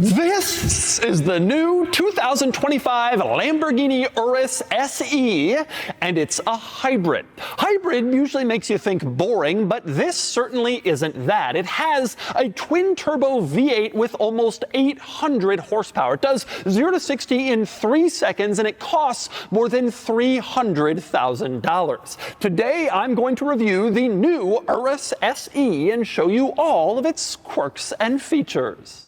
This is the new 2025 Lamborghini Urus SE, and it's a hybrid. Hybrid usually makes you think boring, but this certainly isn't that. It has a twin-turbo V8 with almost 800 horsepower. It does 0 to 60 in 3 seconds, and it costs more than $300,000. Today, I'm going to review the new Urus SE and show you all of its quirks and features.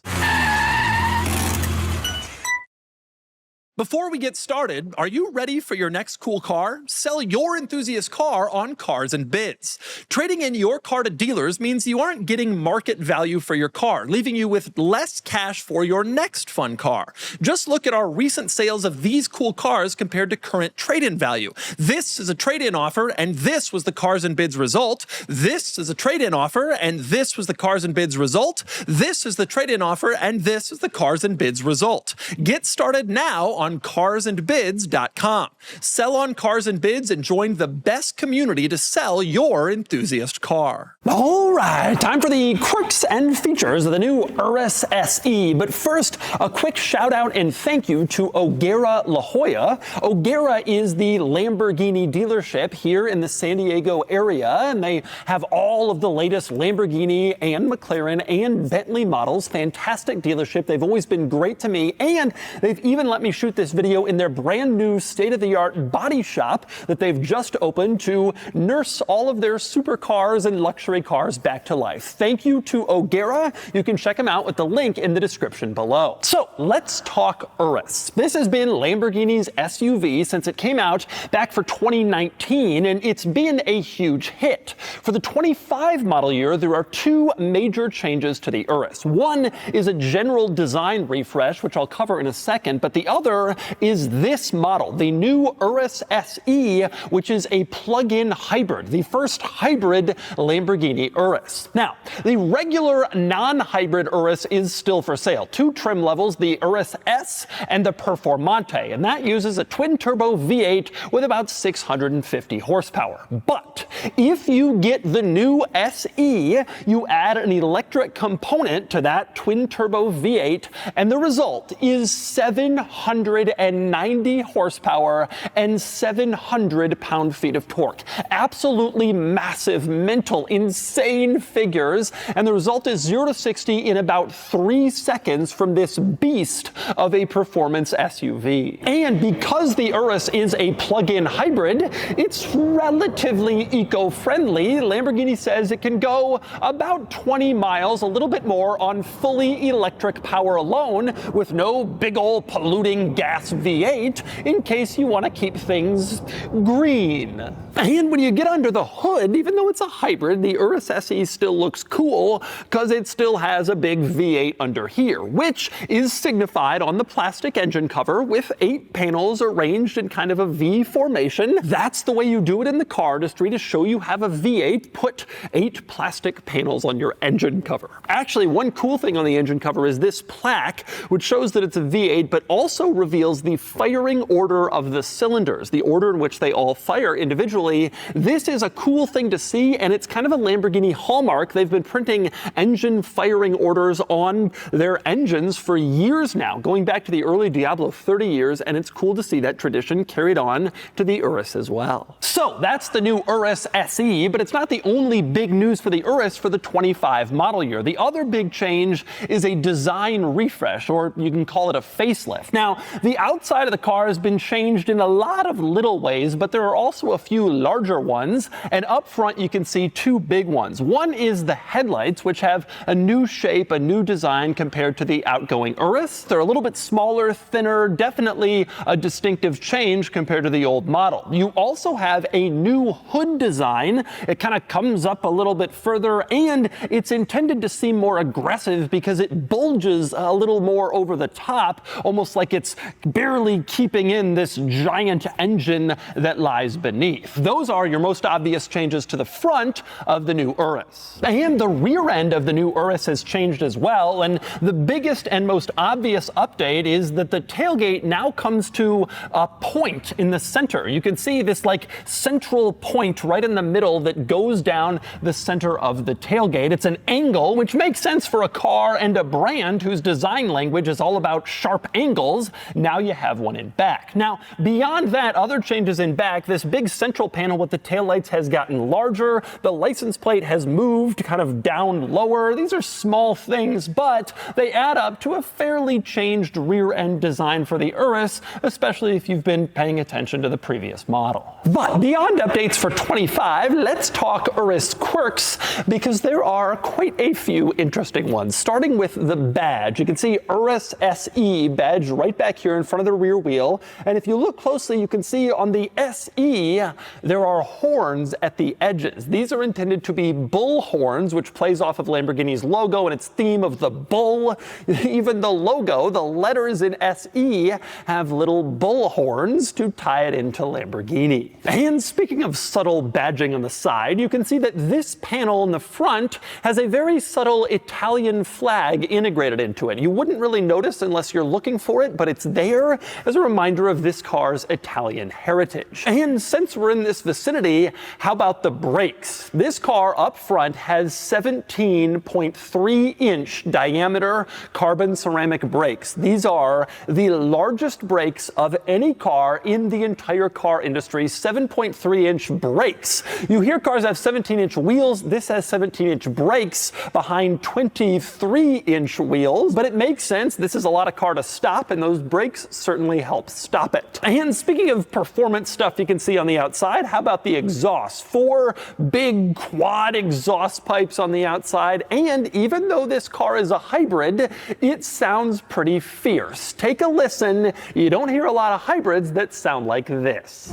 Before we get started, are you ready for your next cool car? Sell your enthusiast car on Cars and Bids. Trading in your car to dealers means you aren't getting market value for your car, leaving you with less cash for your next fun car. Just look at our recent sales of these cool cars compared to current trade-in value. This is a trade-in offer, and this was the Cars and Bids result. This is a trade-in offer, and this was the Cars and Bids result. This is the trade-in offer, and this is the Cars and Bids result. Get started now on carsandbids.com. Sell on Cars and Bids and join the best community to sell your enthusiast car. All right, time for the quirks and features of the new Urus SE. But first, a quick shout out and thank you to O'Gara La Jolla. O'Gara is the Lamborghini dealership here in the San Diego area, and they have all of the latest Lamborghini and McLaren and Bentley models. Fantastic dealership. They've always been great to me, and they've even let me shoot this video in their brand new state-of-the-art body shop that they've just opened to nurse all of their supercars and luxury cars back to life. Thank you to O'Gara. You can check them out with the link in the description below. So let's talk Urus. This has been Lamborghini's SUV since it came out back for 2019, and it's been a huge hit. For the 25 model year, there are two major changes to the Urus. One is a general design refresh, which I'll cover in a second, but the other is this model, the new Urus SE, which is a plug-in hybrid, the first hybrid Lamborghini Urus. Now, the regular non-hybrid Urus is still for sale. Two trim levels, the Urus S and the Performante, and that uses a twin-turbo V8 with about 650 horsepower. But if you get the new SE, you add an electric component to that twin-turbo V8, and the result is 790 horsepower and 700 pound-feet of torque. Absolutely massive, mental, insane figures, and the result is 0 to 60 in about 3 seconds from this beast of a performance SUV. And because the Urus is a plug-in hybrid, it's relatively eco-friendly. Lamborghini says it can go about 20 miles, a little bit more, on fully electric power alone, with no big old polluting gas V8, in case you want to keep things green. And when you get under the hood, even though it's a hybrid, the Urus SE still looks cool because it still has a big V8 under here, which is signified on the plastic engine cover with 8 panels arranged in kind of a V formation. That's the way you do it in the car industry to show you have a V8. Put 8 plastic panels on your engine cover. Actually, one cool thing on the engine cover is this plaque, which shows that it's a V8, but also reveals the firing order of the cylinders, the order in which they all fire individually. This is a cool thing to see, and it's kind of a Lamborghini hallmark. They've been printing engine firing orders on their engines for years now, going back to the early Diablo, 30 years, and it's cool to see that tradition carried on to the Urus as well. So that's the new Urus SE, but it's not the only big news for the Urus for the 25 model year. The other big change is a design refresh, or you can call it a facelift. Now, the outside of the car has been changed in a lot of little ways, but there are also a few larger ones, and up front you can see two big ones. One is the headlights, which have a new shape, a new design compared to the outgoing Urus. They're a little bit smaller, thinner, definitely a distinctive change compared to the old model. You also have a new hood design. It kind of comes up a little bit further, and it's intended to seem more aggressive because it bulges a little more over the top, almost like it's barely keeping in this giant engine that lies beneath. Those are your most obvious changes to the front of the new Urus. And the rear end of the new Urus has changed as well, and the biggest and most obvious update is that the tailgate now comes to a point in the center. You can see this like central point right in the middle that goes down the center of the tailgate. It's an angle, which makes sense for a car and a brand whose design language is all about sharp angles. Now you have one in back. Now, beyond that, other changes in back, this big central panel with the taillights has gotten larger. The license plate has moved kind of down lower. These are small things, but they add up to a fairly changed rear end design for the Urus, especially if you've been paying attention to the previous model. But beyond updates for 25, let's talk Urus Quirks, because there are quite a few interesting ones, starting with the badge. You can see Urus SE badge right back here in front of the rear wheel, and if you look closely, you can see on the SE there are horns at the edges. These are intended to be bull horns, which plays off of Lamborghini's logo and its theme of the bull. Even the logo, the letters in SE, have little bull horns to tie it into Lamborghini. And speaking of subtle badging on the side, you can see that this panel in the front has a very subtle Italian flag integrated into it. You wouldn't really notice unless you're looking for it, but it's there as a reminder of this car's Italian heritage. And since we're in this vicinity, how about the brakes? This car up front has 17.3-inch diameter carbon ceramic brakes. These are the largest brakes of any car in the entire car industry. 7.3-inch brakes. You hear cars have 17-inch wheels. This has 17-inch brakes behind 23-inch wheels, but it makes sense. This is a lot of car to stop, and those brakes certainly help stop it. And speaking of performance stuff you can see on the outside, how about the exhaust? 4 big quad exhaust pipes on the outside, and even though this car is a hybrid, it sounds pretty fierce. Take a listen. You don't hear a lot of hybrids that sound like this.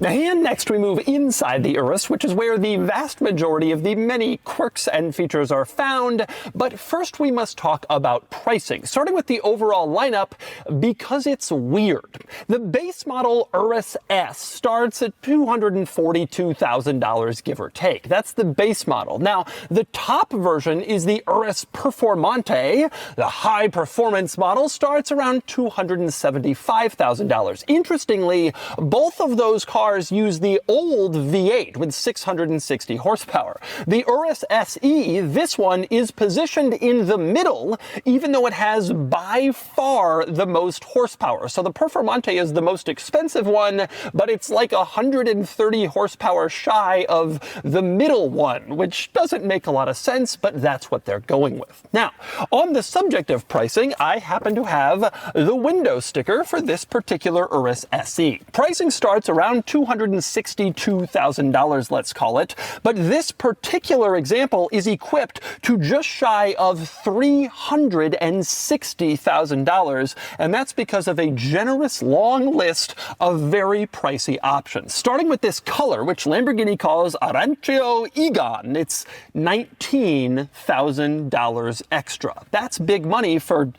And next we move inside the Urus, which is where the vast majority of the many quirks and features are found. But first we must talk about pricing, starting with the overall lineup, because it's weird. The base model Urus S starts at $242,000, give or take. That's the base model. Now, the top version is the Urus Performante. The high performance model starts around $275,000. Interestingly, both of those cars use the old V8 with 660 horsepower. The Urus SE, this one, is positioned in the middle, even though it has by far the most horsepower. So the Performante is the most expensive one, but it's like 130 horsepower shy of the middle one, which doesn't make a lot of sense, but that's what they're going with. Now, on the subject of pricing, I happen to have the window sticker for this particular Urus SE. Pricing starts around $262,000, let's call it, but this particular example is equipped to just shy of $360,000, and that's because of a generous long list of very pricey options. Starting with this color, which Lamborghini calls Arancio Egon, it's $19,000 extra. That's big money for,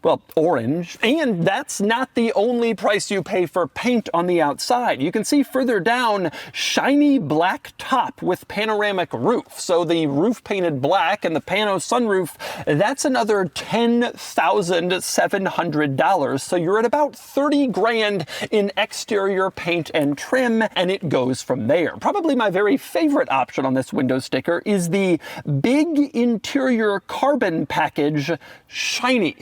well, orange. And that's not the only price you pay for paint on the outside. You can see further down, shiny black top with panoramic roof. So the roof painted black and the pano sunroof, that's another $10,700. So you're at about 30 grand in exterior paint and trim, and it goes from there. Probably my very favorite option on this window sticker is the big interior carbon package shiny.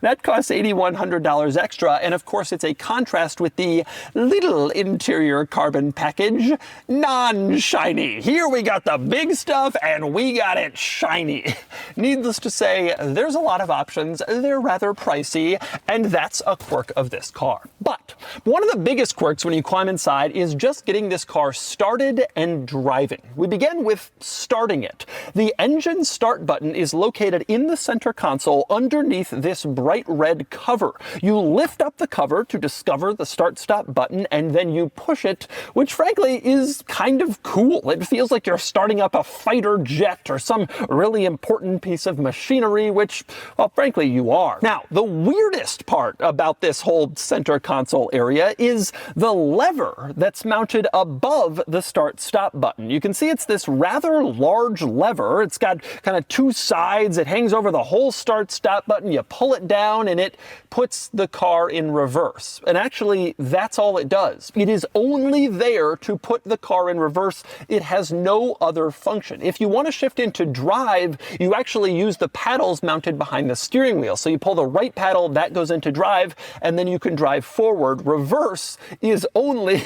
That costs $8,100 extra, and of course it's a contrast with the little interior carbon package, non-shiny. Here we got the big stuff and we got it shiny. Needless to say, there's a lot of options, they're rather pricey, and that's a quirk of this car. But one of the biggest quirks when you climb inside is just getting this car started and driving. We begin with starting it. The engine start button is located in the center console underneath this bright red cover. You lift up the cover to discover the start-stop button, and then you push it, which frankly is kind of cool. It feels like you're starting up a fighter jet or some really important piece of machinery, which, well, frankly, you are. Now, the weirdest part about this whole center console area is the lever that's mounted above the start-stop button. You can see it's this rather large lever. It's got kind of two sides. It hangs over the whole start-stop button. You pull it down and it puts the car in reverse. And actually, that's all it does. It is only there to put the car in reverse. It has no other function. If you want to shift into drive, you actually use the paddles mounted behind the steering wheel. So you pull the right paddle, that goes into drive, and then you can drive forward. Reverse is only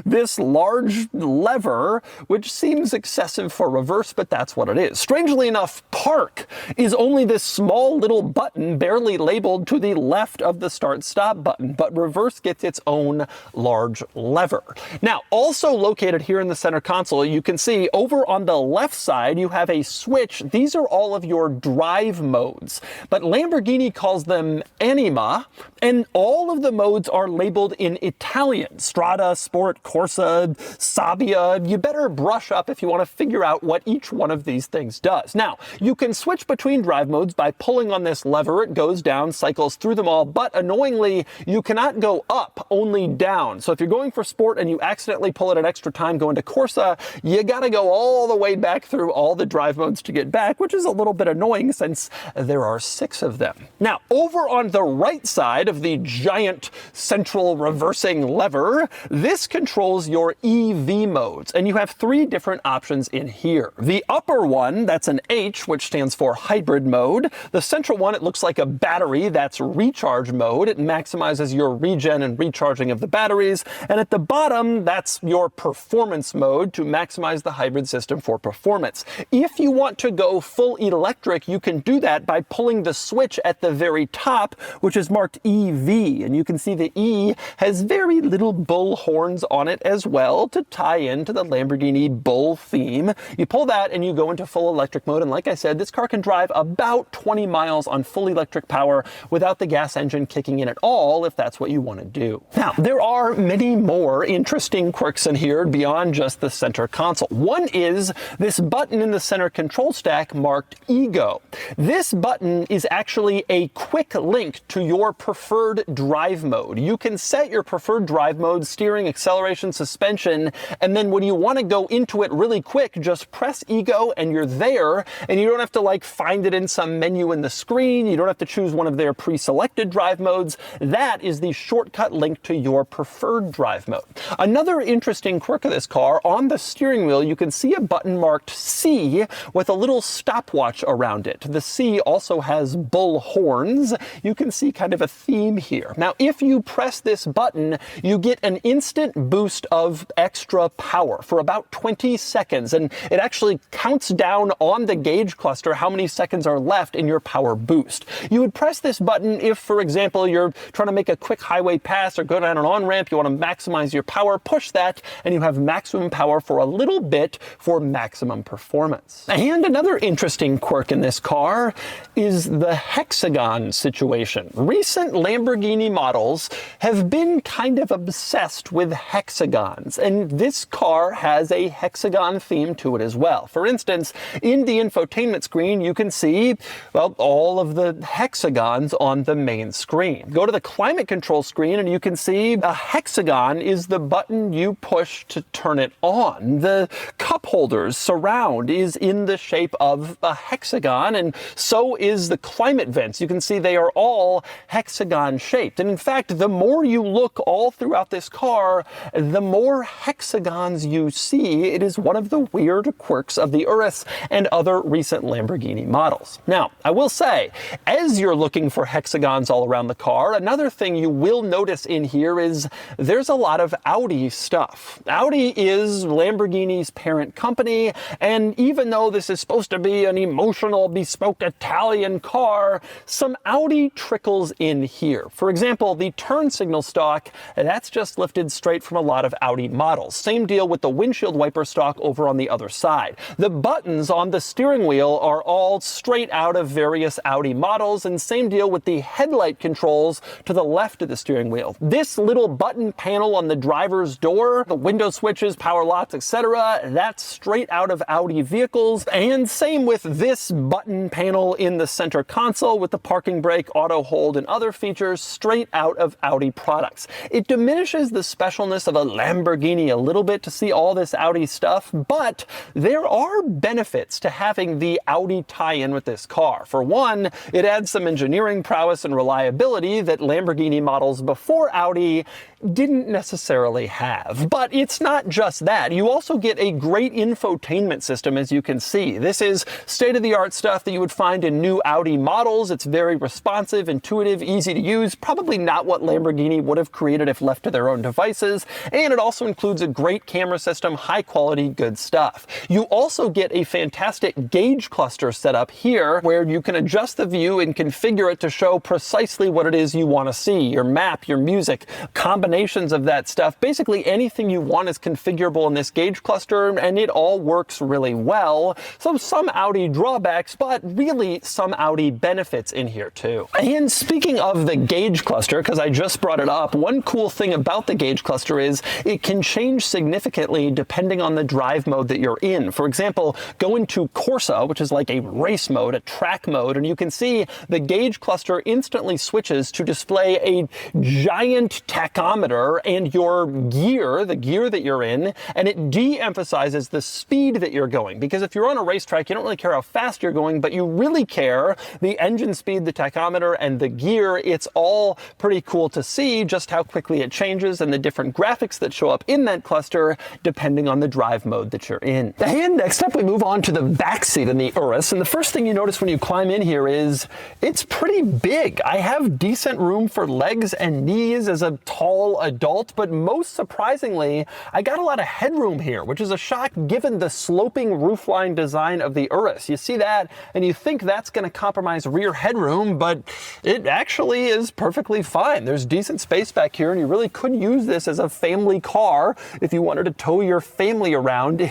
this large lever, which seems excessive for reverse, but that's what it is. Strangely enough, park is only this small little button barely labeled to the left of the start-stop button, but reverse gets its own large lever. Now, also located here in the center console, you can see over on the left side, you have a switch. These are all of your drive modes, but Lamborghini calls them Anima, and all of the modes are labeled in Italian: Strada, Sport, Corsa, Sabia. You better brush up if you want to figure out what each one of these things does. Now, you can switch between drive modes by pulling on this lever. It goes down, cycles through them all, but annoyingly, you cannot go up, only down. So if you're going for Sport and you accidentally pull it an extra time going to Corsa, you gotta go all the way back through all the drive modes to get back, which is a little bit annoying since there are 6 of them. Now, over on the right side of the giant central reversing lever, this controls your EV modes, and you have 3 different options in here. The upper one, that's an H, which stands for hybrid mode. The central one, it looks like a battery, that's recharge mode. It maximizes your regen and recharging of the batteries. And at the bottom, that's your performance mode to maximize the hybrid system for performance. If you want to go full electric, you can do that by pulling the switch at the very top, which is marked EV. And you can see the E has very little bull horns on it as well to tie into the Lamborghini bull theme. You pull that and you go into full electric mode. And like I said, this car can drive about 20 miles on full electric power without the gas engine kicking in at all, if that's what you want to do. Now, there are many more interesting quirks in here beyond just the center console. One is this button in the center control stack marked Ego. This button is actually a quick link to your preferred drive mode. You can set your preferred drive mode, steering, acceleration, suspension, and then when you want to go into it really quick, just press Ego and you're there, and you don't have to like find it in some menu in the screen. You don't have to choose one of their pre-selected drive modes. That is the shortcut link to your preferred drive mode. Another interesting quirk of this car, on the steering wheel, you can see a button marked C with a little stopwatch around it. The C also has bull horns. You can see kind of a theme here. Now, if you press this button, you get an instant boost of extra power for about 20 seconds, and it actually counts down on the gauge cluster how many seconds are left in your power boost. You would press this button if, for example, you're trying to make a quick highway pass or go down an on-ramp, you want to maximize your power, push that, and you have maximum power for a little bit for maximum performance. And another interesting quirk in this car is the hexagon situation. Recent Lamborghini models have been kind of obsessed with hexagons, and this car has a hexagon theme to it as well. For instance, in the infotainment screen, you can see, well, all of the hexagons on the main screen. Go to the climate control screen and you can see a hexagon is the button you push to turn it on. The cup holders surround is in the shape of a hexagon, and so is the climate vents. You can see they are all hexagon shaped. And in fact, the more you look all throughout this car, the more hexagons you see. It is one of the weird quirks of the Urus and other recent Lamborghini models. Now, I will say, as you're looking for hexagons all around the car, another thing you will notice in here is there's a lot of Audi stuff. Audi is Lamborghini's parent company, and even though this is supposed to be an emotional, bespoke Italian car, some Audi trickles in here. For example, the turn signal stalk, that's just lifted straight from a lot of Audi models. Same deal with the windshield wiper stalk over on the other side. The buttons on the steering wheel are all straight out of various Audi models, and same deal with the headlight controls to the left of the steering wheel. This little button panel on the driver's door, the window switches, power locks, etc., that's straight out of Audi vehicles. And same with this button panel in the center console with the parking brake, auto hold, and other features, straight out of Audi products. It diminishes the specialness of a Lamborghini a little bit to see all this Audi stuff, but there are benefits to having the Audi tie-in with this car. For one, it adds some engineering prowess and reliability that Lamborghini models before Audi didn't necessarily have. But it's not just that. You also get a great infotainment system, as you can see. This is state-of-the-art stuff that you would find in new Audi models. It's very responsive, intuitive, easy to use. Probably not what Lamborghini would have created if left to their own devices. And it also includes a great camera system, high quality, good stuff. You also get a fantastic gauge cluster set up here where you can adjust the view and configure it to show precisely what it is you want to see. Your map, your music, combinations of that stuff. Basically anything you want is configurable in this gauge cluster, and it all works really well. So some Audi drawbacks, but really some Audi benefits in here too. And speaking of the gauge cluster, because I just brought it up, one cool thing about the gauge cluster is it can change significantly depending on the drive mode that you're in. For example, go into Corsa, which is like a race mode, a track mode, and you can see the gauge cluster instantly switches to display a giant tachometer and your gear, the gear that you're in, and it de-emphasizes the speed that you're going. Because if you're on a racetrack, you don't really care how fast you're going, but you really care the engine speed, the tachometer, and the gear. It's all pretty cool to see just how quickly it changes and the different graphics that show up in that cluster depending on the drive mode that you're in. And next up, we move on to the back seat in the Urus. And the first thing you notice when you climb in here is it's pretty big. I have decent room for legs and knees as a tall adult, but most surprisingly, I got a lot of headroom here, which is a shock given the sloping roofline design of the Urus. You see that and you think that's going to compromise rear headroom, but it actually is perfectly fine. There's decent space back here, and you really could use this as a family car if you wanted to tow your family around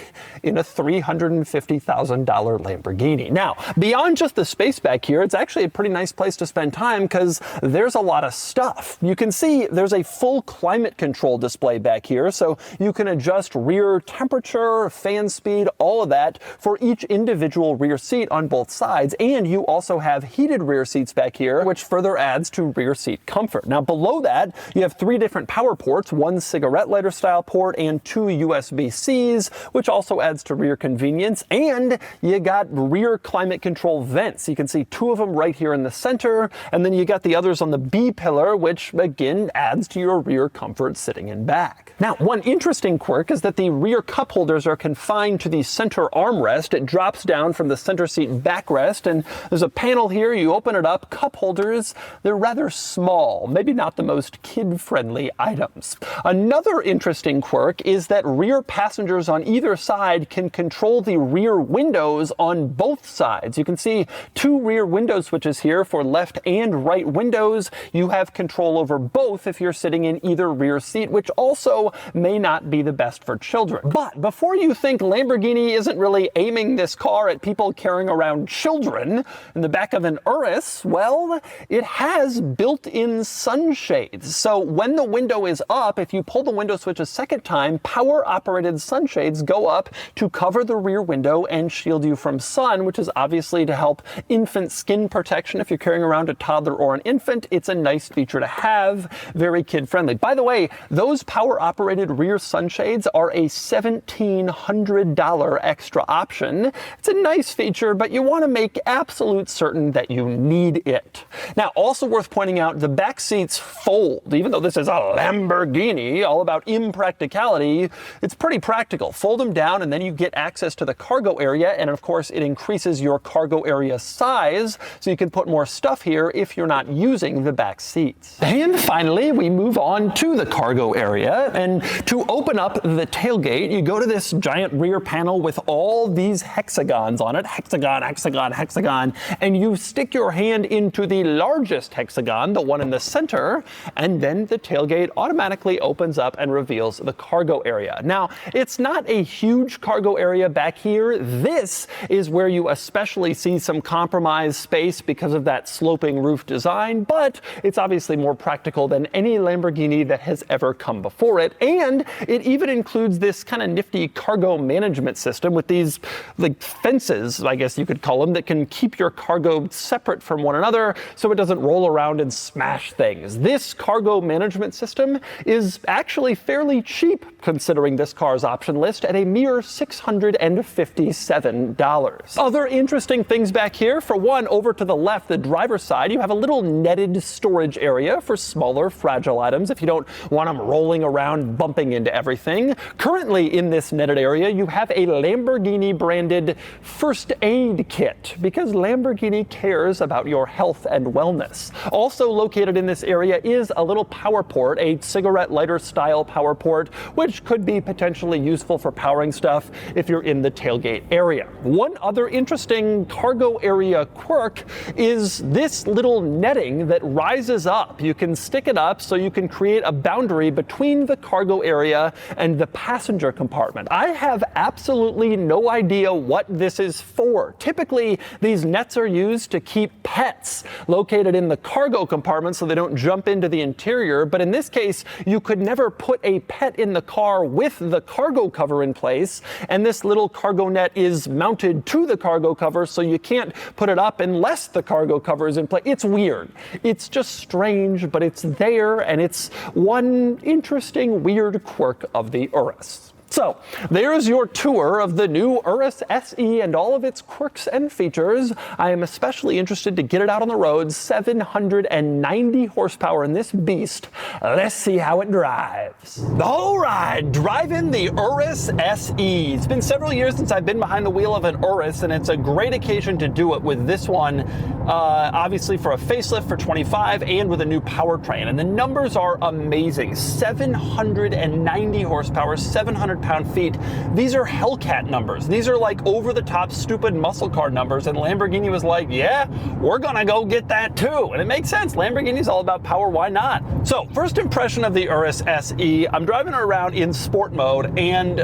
in a $350,000 Lamborghini. Now, beyond just the space back here, it's actually a pretty nice place to spend time because there's a lot of stuff. You can see there's a full climate control display back here, so you can adjust rear temperature, fan speed, all of that for each individual rear seat on both sides. And you also have heated rear seats back here, which further adds to rear seat comfort. Now below that, you have 3 different power ports, 1 cigarette lighter style port and 2 USB-Cs, which also adds to rear convenience. And you got rear climate control vents. You can see 2 of them right here in the center, and then you got the others on the B pillar, which again adds to your rear comfort sitting in back. Now, one interesting quirk is that the rear cup holders are confined to the center armrest. It drops down from the center seat backrest, and there's a panel here. You open it up. Cup holders, they're rather small, maybe not the most kid-friendly items. Another interesting quirk is that rear passengers on either side can control the rear windows on both sides. You can see 2 rear window switches here for left and right windows. You have control over both if you're sitting in either rear seat, which also may not be the best for children. But before you think Lamborghini isn't really aiming this car at people carrying around children in the back of an Urus, well, it has built-in sunshades. So when the window is up, if you pull the window switch a second time, power-operated sunshades go up to cover the rear window and shield you from sun, which is obviously to help infant skin protection. If you're carrying around a toddler or an infant, it's a nice feature to have, very kid-friendly. By the way, those power-operated rear sunshades are a $1,700 extra option. It's a nice feature, but you want to make absolute certain that you need it. Now, also worth pointing out, the back seats fold. Even though this is a Lamborghini, all about impracticality, it's pretty practical. Fold them down and then you get access to the cargo area, and of course it increases your cargo area size, so you can put more stuff here if you're not using the back seats. And finally, we move on to the cargo area, and to open up the tailgate, you go to this giant rear panel with all these hexagons on it. Hexagon, hexagon, hexagon, and you stick your hand into the largest hexagon, the one in the center, and then the tailgate automatically opens opens up and reveals the cargo area. Now, it's not a huge cargo area back here. This is where you especially see some compromised space because of that sloping roof design, but it's obviously more practical than any Lamborghini that has ever come before it. And it even includes this kind of nifty cargo management system with these like fences, I guess you could call them, that can keep your cargo separate from one another so it doesn't roll around and smash things. This cargo management system is actually fairly cheap considering this car's option list at a mere $657. Other interesting things back here. For one, over to the left, the driver's side, you have a little netted storage area for smaller, fragile items if you don't want them rolling around, bumping into everything. Currently in this netted area, you have a Lamborghini branded first aid kit because Lamborghini cares about your health and wellness. Also located in this area is a little power port, a cigarette lighter style power port, which could be potentially useful for powering stuff if you're in the tailgate area. One other interesting cargo area quirk is this little netting that rises up. You can stick it up so you can create a boundary between the cargo area and the passenger compartment. I have absolutely no idea what this is for. Typically, these nets are used to keep pets located in the cargo compartment so they don't jump into the interior, but in this case, you could never put a pet in the car with the cargo cover in place, and this little cargo net is mounted to the cargo cover, so you can't put it up unless the cargo cover is in place. It's weird. It's just strange, but it's there, and it's one interesting, weird quirk of the Urus. So, there's your tour of the new Urus SE and all of its quirks and features. I am especially interested to get it out on the road. 790 horsepower in this beast. Let's see how it drives. All right, driving the Urus SE. It's been several years since I've been behind the wheel of an Urus, and it's a great occasion to do it with this one. Obviously for a facelift for 25 and with a new powertrain. And the numbers are amazing. 790 horsepower, 700 pound-feet. These are Hellcat numbers. These are like over-the-top stupid muscle car numbers, and Lamborghini was like, yeah, we're gonna go get that too. And it makes sense. Lamborghini's all about power, why not? So, first impression of the Urus SE, I'm driving around in sport mode, and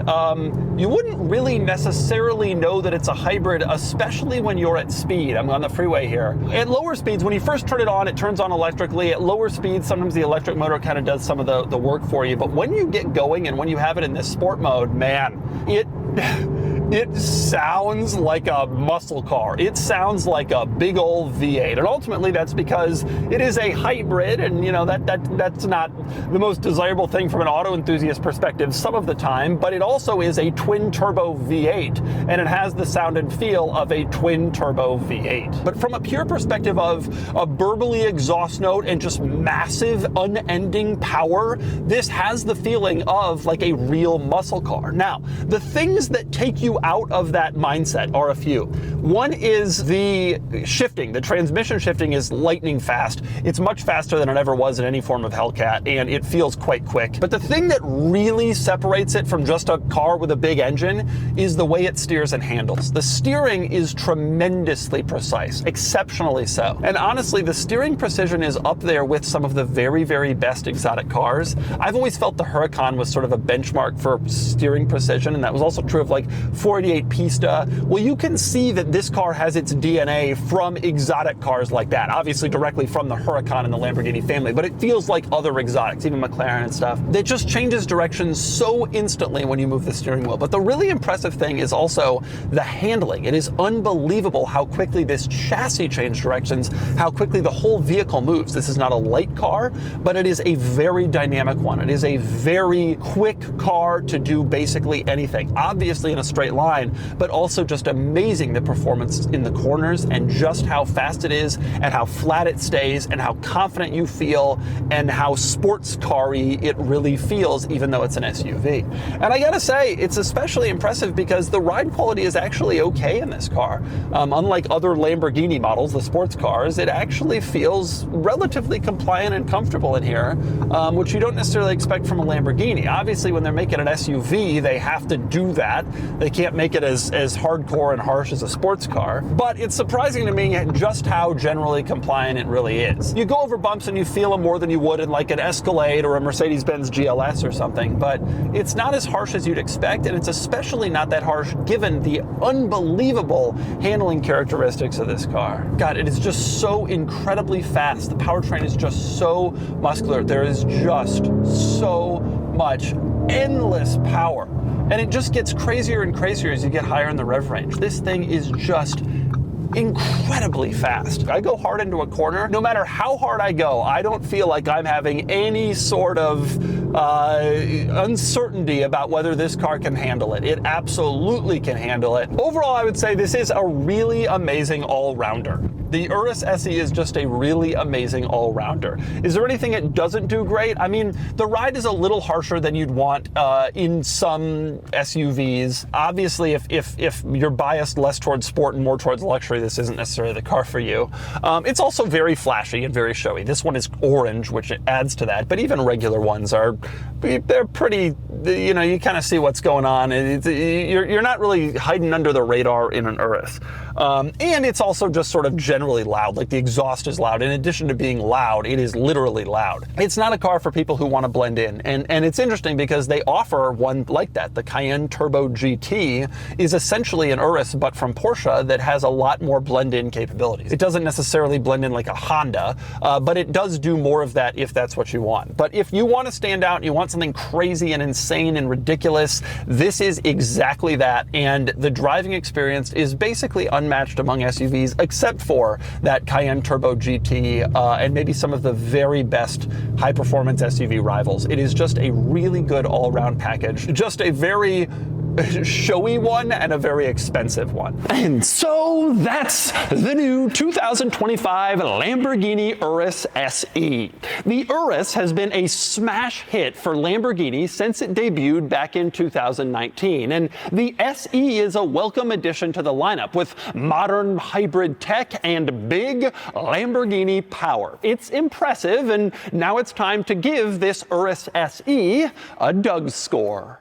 you wouldn't really necessarily know that it's a hybrid, especially when you're at speed. I'm on the freeway here. At lower speeds, when you first turn it turns on electrically. At lower speeds, sometimes the electric motor kind of does some of the work for you. But when you get going and when you have it in this sport mode, man, it sounds like a muscle car. It sounds like a big old V8. And ultimately that's because it is a hybrid, and you know that's not the most desirable thing from an auto enthusiast perspective some of the time, but it also is a twin turbo V8, and it has the sound and feel of a twin turbo V8. But from a pure perspective of a burbly exhaust note and just massive unending power, this has the feeling of like a real muscle car. Now, the things that take you out of that mindset are a few. One is the shifting. The transmission shifting is lightning fast. It's much faster than it ever was in any form of Hellcat, and it feels quite quick. But the thing that really separates it from just a car with a big engine is the way it steers and handles. The steering is tremendously precise, exceptionally so. And honestly, the steering precision is up there with some of the very, very best exotic cars. I've always felt the Huracan was sort of a benchmark for steering precision, and that was also true of like 488 Pista. Well, you can see that this car has its DNA from exotic cars like that, obviously directly from the Huracan and the Lamborghini family, but it feels like other exotics, even McLaren and stuff. It just changes direction so instantly when you move the steering wheel. But the really impressive thing is also the handling. It is unbelievable how quickly this chassis changed directions, how quickly the whole vehicle moves. This is not a light car, but it is a very dynamic one. It is a very quick car to do basically anything. Obviously in a straight line, but also just amazing the performance in the corners and just how fast it is and how flat it stays and how confident you feel and how sports car-y it really feels, even though it's an SUV. And I gotta say, it's especially impressive because the ride quality is actually okay in this car. Unlike other Lamborghini models, the sports cars, it actually feels relatively compliant and comfortable in here, which you don't necessarily expect from a Lamborghini. Obviously, when they're making an SUV, they have to do that. They can't can't make it as hardcore and harsh as a sports car, but it's surprising to me just how generally compliant it really is. You go over bumps and you feel them more than you would in like an Escalade or a Mercedes-Benz GLS or something, but it's not as harsh as you'd expect, and it's especially not that harsh given the unbelievable handling characteristics of this car. God, it is just so incredibly fast. The powertrain is just so muscular. There is just so much endless power. And it just gets crazier and crazier as you get higher in the rev range. This thing is just incredibly fast. I go hard into a corner. No matter how hard I go, I don't feel like I'm having any sort of uncertainty about whether this car can handle it. It absolutely can handle it. Overall, I would say this is a really amazing all-rounder. The Urus SE is just a really amazing all-rounder. Is there anything it doesn't do great? I mean, the ride is a little harsher than you'd want in some SUVs. Obviously, if you're biased less towards sport and more towards luxury, this isn't necessarily the car for you. It's also very flashy and very showy. This one is orange, which adds to that, but even regular ones they're pretty, you know, you kind of see what's going on. You're not really hiding under the radar in an Urus. And it's also just sort of generally loud, like the exhaust is loud. In addition to being loud, it is literally loud. It's not a car for people who want to blend in. And it's interesting because they offer one like that. The Cayenne Turbo GT is essentially an Urus, but from Porsche, that has a lot more blend-in capabilities. It doesn't necessarily blend in like a Honda, but it does do more of that if that's what you want. But if you want to stand out, you want something crazy and insane and ridiculous, this is exactly that. And the driving experience is basically unmatched among SUVs, except for that Cayenne Turbo GT and maybe some of the very best high-performance SUV rivals. It is just a really good all-around package. Just a very showy one and a very expensive one. And so that's the new 2025 Lamborghini Urus SE. The Urus has been a smash hit for Lamborghini since it debuted back in 2019, and the SE is a welcome addition to the lineup with modern hybrid tech and big Lamborghini power. It's impressive, and now it's time to give this Urus SE a DougScore.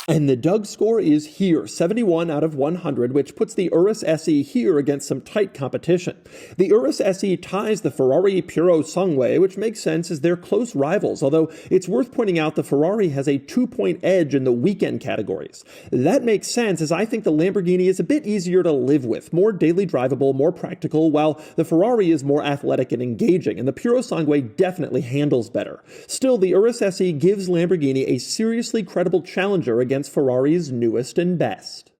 And the DougScore is here, 71 out of 100, which puts the Urus SE here against some tight competition. The Urus SE ties the Ferrari Purosangue, which makes sense as they're close rivals, although it's worth pointing out the Ferrari has a 2-point edge in the weekend categories. That makes sense as I think the Lamborghini is a bit easier to live with, more daily drivable, more practical, while the Ferrari is more athletic and engaging, and the Purosangue definitely handles better. Still, the Urus SE gives Lamborghini a seriously credible challenger against Ferrari's newest and best.